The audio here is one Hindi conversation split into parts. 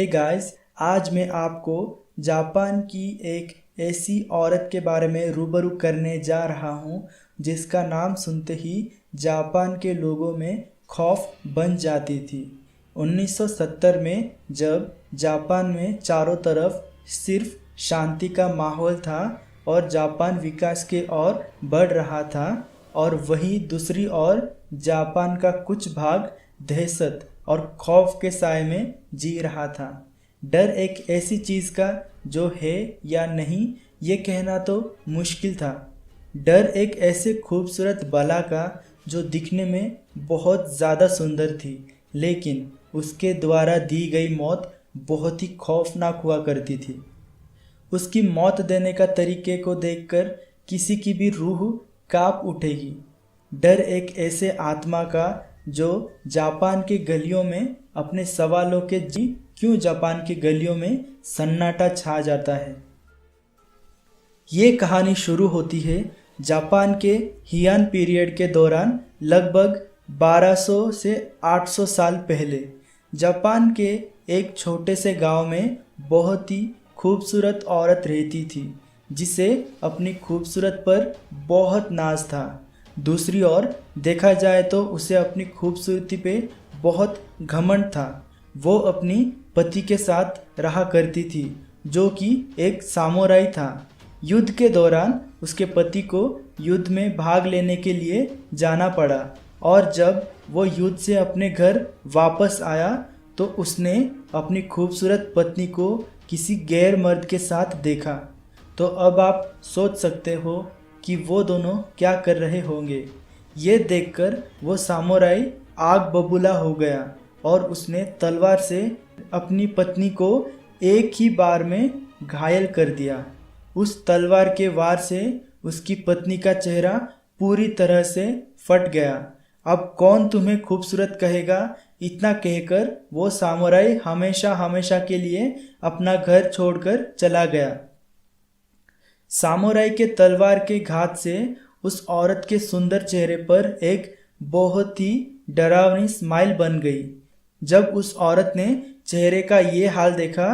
हे गाइस, आज मैं आपको जापान की एक ऐसी औरत के बारे में रूबरू करने जा रहा हूँ जिसका नाम सुनते ही जापान के लोगों में खौफ बन जाती थी। 1970 में जब जापान में चारों तरफ सिर्फ शांति का माहौल था और जापान विकास के ओर बढ़ रहा था, और वहीं दूसरी ओर जापान का कुछ भाग दहशत और खौफ के साए में जी रहा था। डर एक ऐसी चीज़ का जो है या नहीं ये कहना तो मुश्किल था। डर एक ऐसे खूबसूरत बला का जो दिखने में बहुत ज़्यादा सुंदर थी, लेकिन उसके द्वारा दी गई मौत बहुत ही खौफनाक हुआ करती थी। उसकी मौत देने का तरीके को देखकर किसी की भी रूह कांप उठेगी। डर एक ऐसे आत्मा का जो जापान के गलियों में अपने सवालों के क्यों जापान की गलियों में सन्नाटा छा जाता है। ये कहानी शुरू होती है जापान के हियान पीरियड के दौरान, लगभग 1200 से 800 साल पहले। जापान के एक छोटे से गांव में बहुत ही खूबसूरत औरत रहती थी जिसे अपनी खूबसूरत पर बहुत नाज था। दूसरी ओर देखा जाए तो उसे अपनी खूबसूरती पे बहुत घमंड था। वो अपनी पति के साथ रहा करती थी जो कि एक सामुराई था। युद्ध के दौरान उसके पति को युद्ध में भाग लेने के लिए जाना पड़ा, और जब वो युद्ध से अपने घर वापस आया तो उसने अपनी खूबसूरत पत्नी को किसी गैर मर्द के साथ देखा। तो अब आप सोच सकते हो कि वो दोनों क्या कर रहे होंगे। ये देखकर वो सामुराई आग बबूला हो गया और उसने तलवार से अपनी पत्नी को एक ही बार में घायल कर दिया। उस तलवार के वार से उसकी पत्नी का चेहरा पूरी तरह से फट गया। अब कौन तुम्हें खूबसूरत कहेगा, इतना कहकर वो सामुराई हमेशा हमेशा के लिए अपना घर छोड़कर चला गया। सामुराई के तलवार के घात से उस औरत के सुंदर चेहरे पर एक बहुत ही डरावनी स्माइल बन गई। जब उस औरत ने चेहरे का ये हाल देखा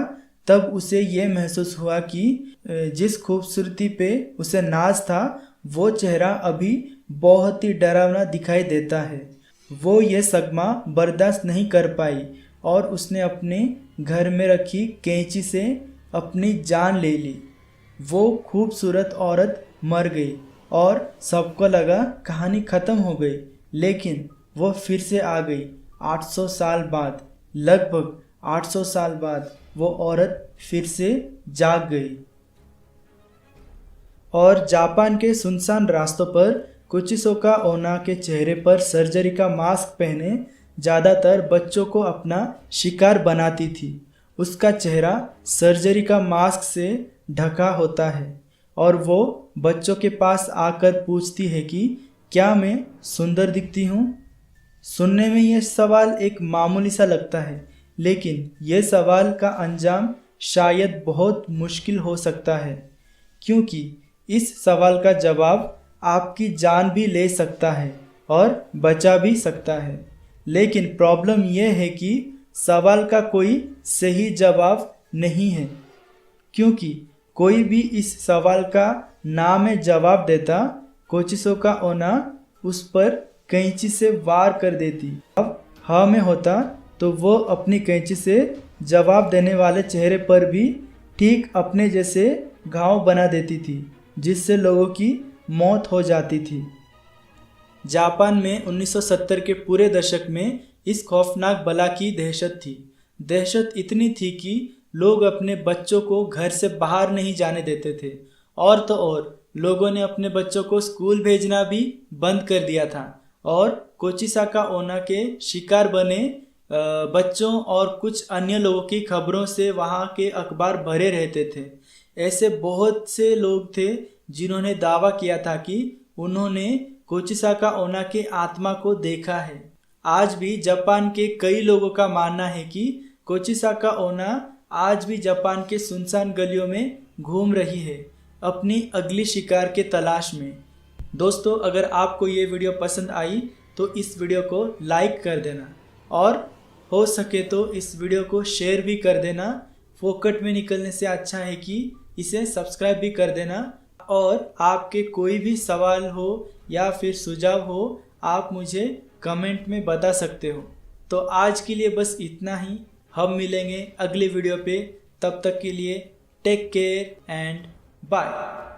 तब उसे ये महसूस हुआ कि जिस खूबसूरती पे उसे नाज था वो चेहरा अभी बहुत ही डरावना दिखाई देता है। वो ये सदमा बर्दाश्त नहीं कर पाई और उसने अपने घर में रखी कैंची से अपनी जान ले ली। वो खूबसूरत औरत मर गई और सबको लगा कहानी ख़त्म हो गई, लेकिन वो फिर से आ गई 800 साल बाद। लगभग 800 साल बाद वो औरत फिर से जाग गई और जापान के सुनसान रास्तों पर कुचिसोका ओना के चेहरे पर सर्जरी का मास्क पहने ज़्यादातर बच्चों को अपना शिकार बनाती थी। उसका चेहरा सर्जरी का मास्क से ढका होता है और वो बच्चों के पास आकर पूछती है कि क्या मैं सुंदर दिखती हूँ। सुनने में यह सवाल एक मामूली सा लगता है, लेकिन यह सवाल का अंजाम शायद बहुत मुश्किल हो सकता है, क्योंकि इस सवाल का जवाब आपकी जान भी ले सकता है और बचा भी सकता है। लेकिन प्रॉब्लम यह है कि सवाल का कोई सही जवाब नहीं है, क्योंकि कोई भी इस सवाल का ना में जवाब देता कुचिसोका ओना उस पर कैंची से वार कर देती। अब हाँ में होता तो वो अपनी कैंची से जवाब देने वाले चेहरे पर भी ठीक अपने जैसे घाव बना देती थी, जिससे लोगों की मौत हो जाती थी। जापान में 1970 के पूरे दशक में इस खौफनाक बला की दहशत थी। दहशत इतनी थी कि लोग अपने बच्चों को घर से बाहर नहीं जाने देते थे, और तो और लोगों ने अपने बच्चों को स्कूल भेजना भी बंद कर दिया था। और कोचिसाका ओना के शिकार बने बच्चों और कुछ अन्य लोगों की खबरों से वहाँ के अखबार भरे रहते थे। ऐसे बहुत से लोग थे जिन्होंने दावा किया था कि उन्होंने कोचिसाका ओना के आत्मा को देखा है। आज भी जापान के कई लोगों का मानना है कि कोचिसाका ओना आज भी जापान के सुनसान गलियों में घूम रही है, अपनी अगली शिकार के तलाश में। दोस्तों, अगर आपको ये वीडियो पसंद आई तो इस वीडियो को लाइक कर देना और हो सके तो इस वीडियो को शेयर भी कर देना। फोकट में निकलने से अच्छा है कि इसे सब्सक्राइब भी कर देना। और आपके कोई भी सवाल हो या फिर सुझाव हो, आप मुझे कमेंट में बता सकते हो। तो आज के लिए बस इतना ही। हम मिलेंगे अगले वीडियो पे। तब तक के लिए टेक केयर एंड बाय।